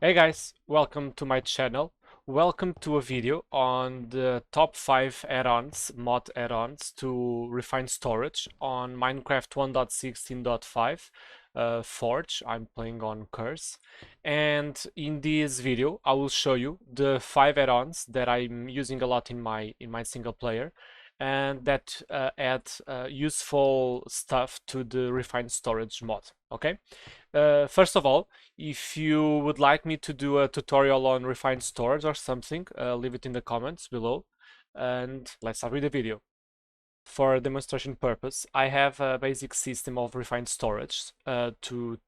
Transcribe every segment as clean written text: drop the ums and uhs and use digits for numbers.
Hey guys, welcome to my channel. Welcome to a video on the top 5 add-ons, mod add-ons to refine storage on Minecraft 1.16.5 Forge. I'm playing on Curse. And in this video, I will show you the 5 add-ons that I'm using a lot in my single player and that add useful stuff to the refined storage mod. Okay? First of all, if you would like me to do a tutorial on refined storage or something, leave it in the comments below and let's start with the video. For demonstration purpose, I have a basic system of refined storage to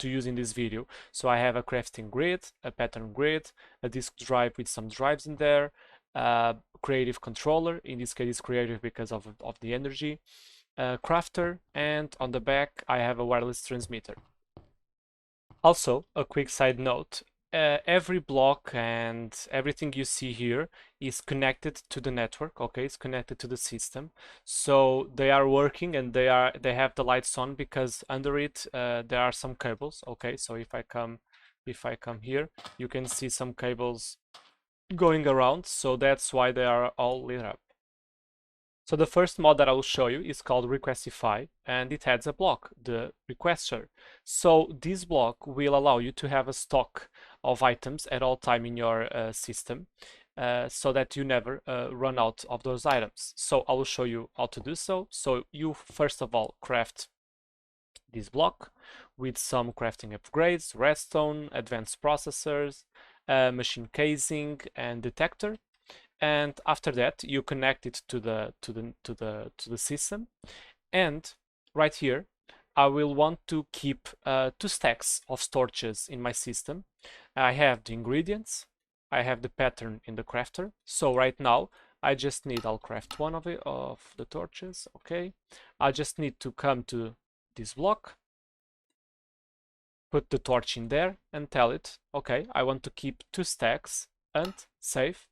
use in this video. So I have a crafting grid, a pattern grid, a disk drive with some drives in there, a creative controller, in this case it's creative because of the energy, a crafter, and on the back I have a wireless transmitter. Also, a quick side note, every block and everything you see here is connected to the network, okay? It's connected to the system. So they are working and they have the lights on because under it there are some cables, okay? So if I come here, you can see some cables going around, so that's why they are all lit up. So the first mod that I will show you is called Requestify, and it adds a block, the requester. So this block will allow you to have a stock of items at all time in your system, so that you never run out of those items. So I will show you how to do so. So you first of all craft this block with some crafting upgrades, redstone, advanced processors, machine casing, and detector. And after that you connect it to the system, and right here I will want to keep 2 stacks of storages in my system. I have the ingredients, I have the pattern in the crafter, so right now I'll craft one of the torches. Okay, I just need to come to this block, put the torch in there and tell it, okay, I want to keep 2 stacks, and save.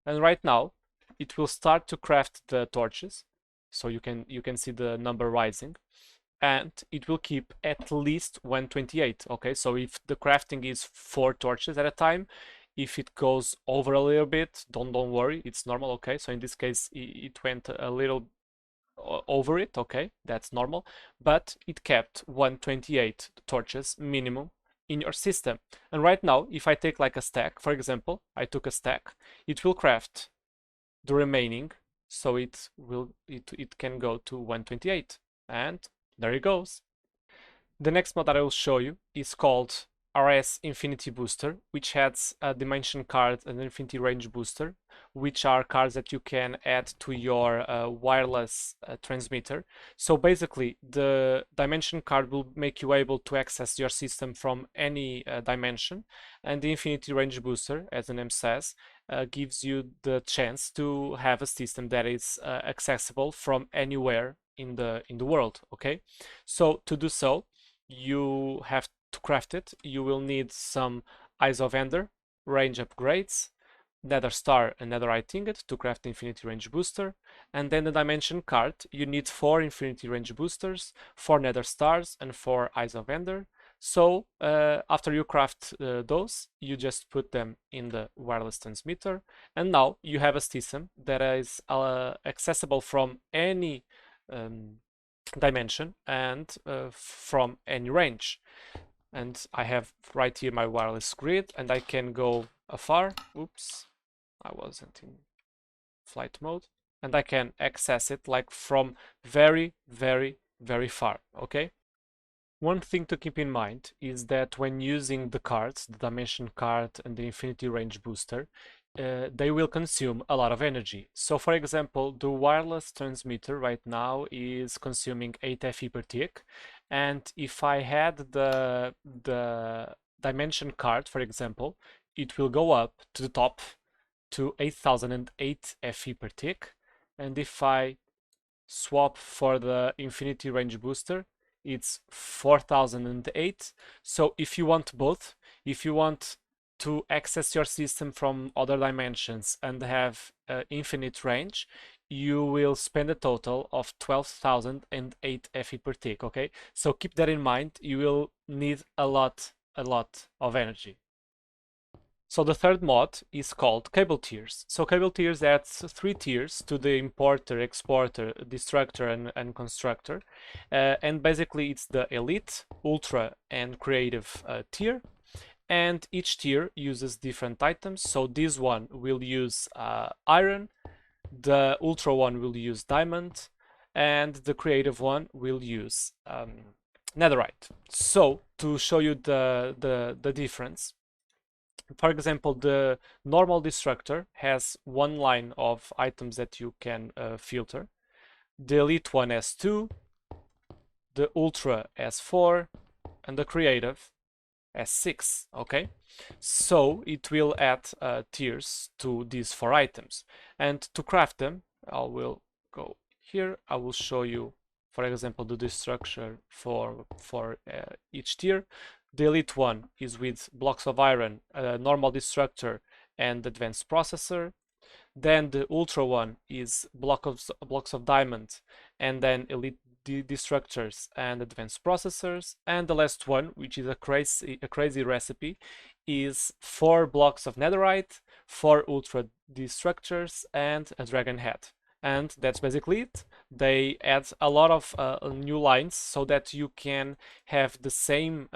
And right now it will start to craft the torches, so you can see the number rising, and it will keep at least 128. Okay, so if the crafting is 4 torches at a time, if it goes over a little bit, don't worry, it's normal. Okay, so in this case it went a little over it. Okay, that's normal, but it kept 128 torches minimum in your system. And right now, if I take like a stack, for example, I took a stack, it will craft the remaining, so it can go to 128, and there it goes. The next mod that I will show you is called RS Infinity Booster, which adds a dimension card and infinity range booster, which are cards that you can add to your wireless transmitter. So basically, the dimension card will make you able to access your system from any dimension, and the infinity range booster, as the name says, gives you the chance to have a system that is accessible from anywhere in the world. Okay, so to do so, you have to craft it. You will need some Eyes of Ender, range upgrades, Nether Star and Netherite Ingot to craft the Infinity Range Booster, and then the Dimension card. You need 4 Infinity Range Boosters, 4 Nether Stars, and 4 Eyes of Ender. So after you craft those, you just put them in the wireless transmitter, and now you have a system that is accessible from any dimension and from any range. And I have right here my wireless grid, and I can go afar. Oops, I wasn't in flight mode, and I can access it like from very far. Okay, one thing to keep in mind is that when using the cards, the dimension card and the infinity range booster, they will consume a lot of energy. So for example, the wireless transmitter right now is consuming 8 Fe per tick, and if I had the dimension card, for example, it will go up to the top to 8008 Fe per tick, and if I swap for the infinity range booster, it's 4008. So if you want both, if you want to access your system from other dimensions and have infinite range, you will spend a total of 12,008 Fe per tick. Okay, so keep that in mind. You will need a lot of energy. So the third mod is called cable tiers. So cable tiers adds 3 tiers to the importer, exporter, destructor, and constructor. And basically it's the elite, ultra, and creative tier. And each tier uses different items. So this one will use iron, the ultra one will use diamond, and the creative one will use netherite. So to show you the difference, for example, the normal destructor has one line of items that you can filter. The elite one has 2, the ultra has 4, and the creative has 6. Okay, so it will add tiers to these 4 items, and to craft them, I will go here. I will show you, for example, the destructure for each tier. The elite one is with blocks of iron, normal destructor, and advanced processor. Then the ultra one is blocks of diamond, and then elite destructors and advanced processors. And the last one, which is a crazy recipe, is 4 blocks of netherite, 4 ultra destructors, and a dragon head. And that's basically it. They add a lot of new lines so that you can have the same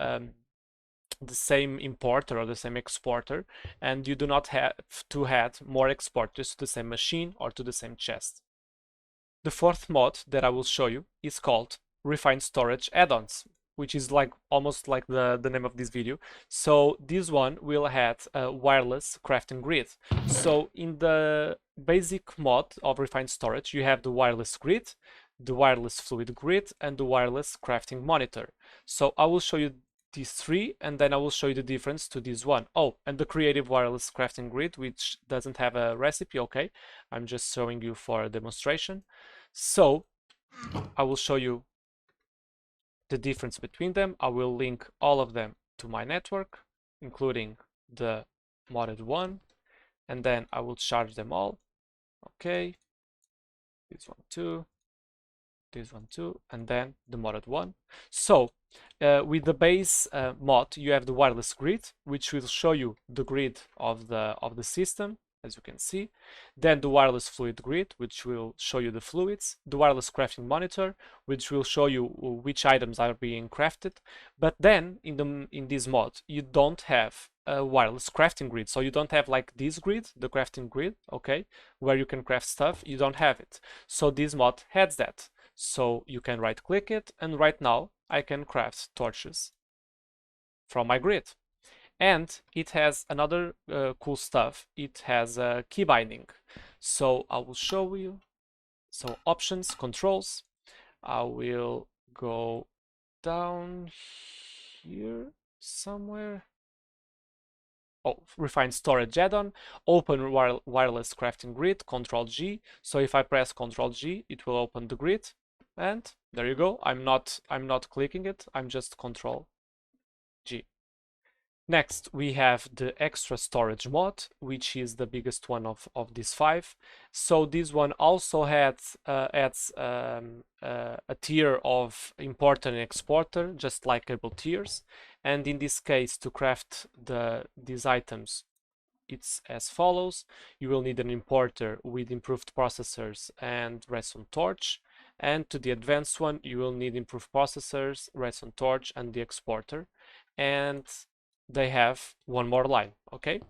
importer or the same exporter, and you do not have to add more exporters to the same machine or to the same chest. The fourth mod that I will show you is called Refined Storage Addons, which is like almost like the name of this video. So this one will have a wireless crafting grid. So in the basic mod of Refined Storage, you have the wireless grid, the wireless fluid grid, and the wireless crafting monitor. So I will show you these 3, and then I will show you the difference to this one. Oh, and the creative wireless crafting grid, which doesn't have a recipe. Okay, I'm just showing you for a demonstration. So I will show you the difference between them. I will link all of them to my network, including the modded one, and then I will charge them all. Okay, this one too, this one too, and then the modded one. So with the base mod, you have the wireless grid, which will show you the grid of the system, as you can see. Then the wireless fluid grid, which will show you the fluids. The wireless crafting monitor, which will show you which items are being crafted. But then in this mod, you don't have a wireless crafting grid. So you don't have like this grid, the crafting grid, okay, where you can craft stuff. You don't have it. So this mod has that. So you can right click it, and right now I can craft torches from my grid. And it has another cool stuff. It has a key binding. So I will show you. So options, controls. I will go down here somewhere. Oh, Refined Storage Addon, open wireless crafting grid, Control G. So if I press Control G, it will open the grid, and there you go. I'm not clicking it. I'm just Control G. Next, we have the ExtraStorage mod, which is the biggest one of these 5. So this one also adds a tier of importer and exporter, just like cable tiers. And in this case, to craft these items, it's as follows. You will need an importer with improved processors and redstone torch. And to the advanced one, you will need improved processors, redstone torch, and the exporter. And they have one more line. Okay,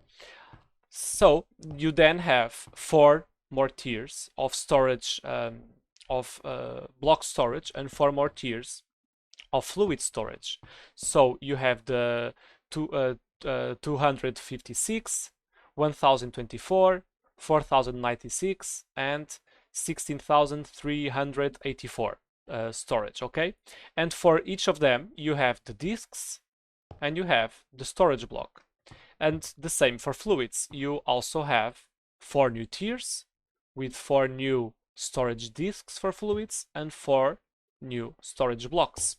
so you then have 4 more tiers of storage, block storage, and 4 more tiers of fluid storage. So you have the 256, 1024, 4096, and 16384 storage. Okay, and for each of them you have the disks and you have the storage block. And the same for fluids. You also have 4 new tiers with 4 new storage disks for fluids and 4 new storage blocks.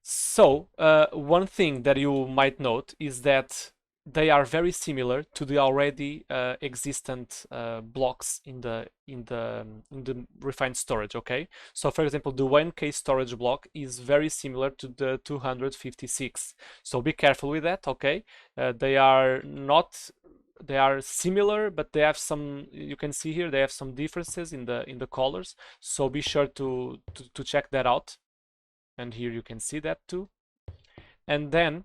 So one thing that you might note is that they are very similar to the already existent blocks in the refined storage. Okay, so for example, the 1K storage block is very similar to the 256. So be careful with that. Okay, they are not. They are similar, but they have some. You can see here they have some differences in the colors. So be sure to check that out. And here you can see that too. And then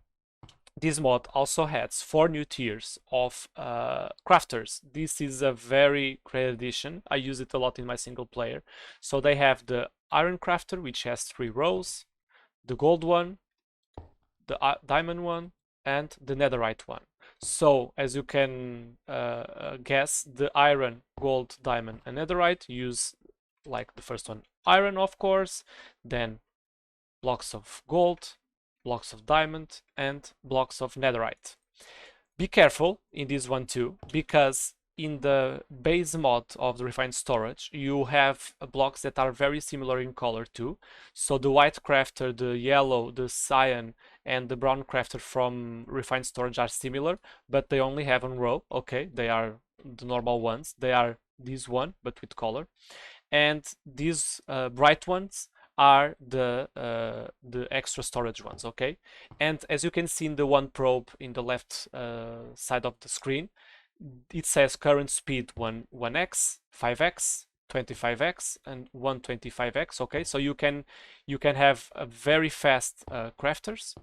this mod also has 4 new tiers of crafters. This is a very great addition. I use it a lot in my single player. So they have the iron crafter, which has 3 rows, the gold one, the diamond one, and the netherite one. So as you can guess, the iron, gold, diamond, and netherite use, like the first one, iron, of course, then blocks of gold, blocks of diamond, and blocks of netherite. Be careful in this one too, because in the base mod of the refined storage, you have blocks that are very similar in color too. So the white crafter, the yellow, the cyan, and the brown crafter from refined storage are similar, but they only have one row. Okay, they are the normal ones. They are this one, but with color. And these bright ones are the extra storage ones. Okay, and as you can see in the one probe in the left side of the screen, it says current speed 1x, 5x, 25x, and 125x. Okay, so you can have a very fast crafters.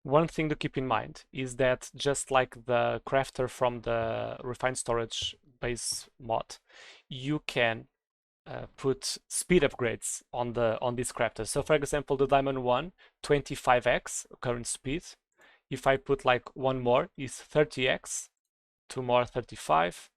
One thing to keep in mind is that just like the crafter from the refined storage base mod, you can put speed upgrades on this crafter. So for example, the diamond one, 25x current speed. If I put like one more, is 30x, two more 35,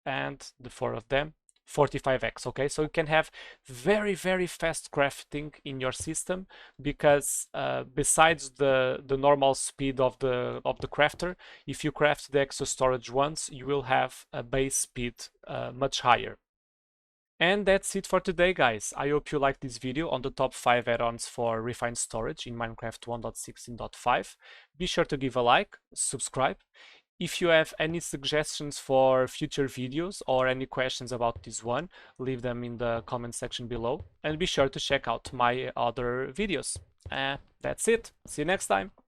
and the 4 of them 45x. Okay, so you can have very fast crafting in your system, because besides the normal speed of the crafter, if you craft the extra storage once, you will have a base speed much higher. And that's it for today, guys. I hope you liked this video on the top 5 add-ons for refined storage in Minecraft 1.16.5. Be sure to give a like, subscribe. If you have any suggestions for future videos or any questions about this one, leave them in the comment section below. And be sure to check out my other videos. That's it. See you next time.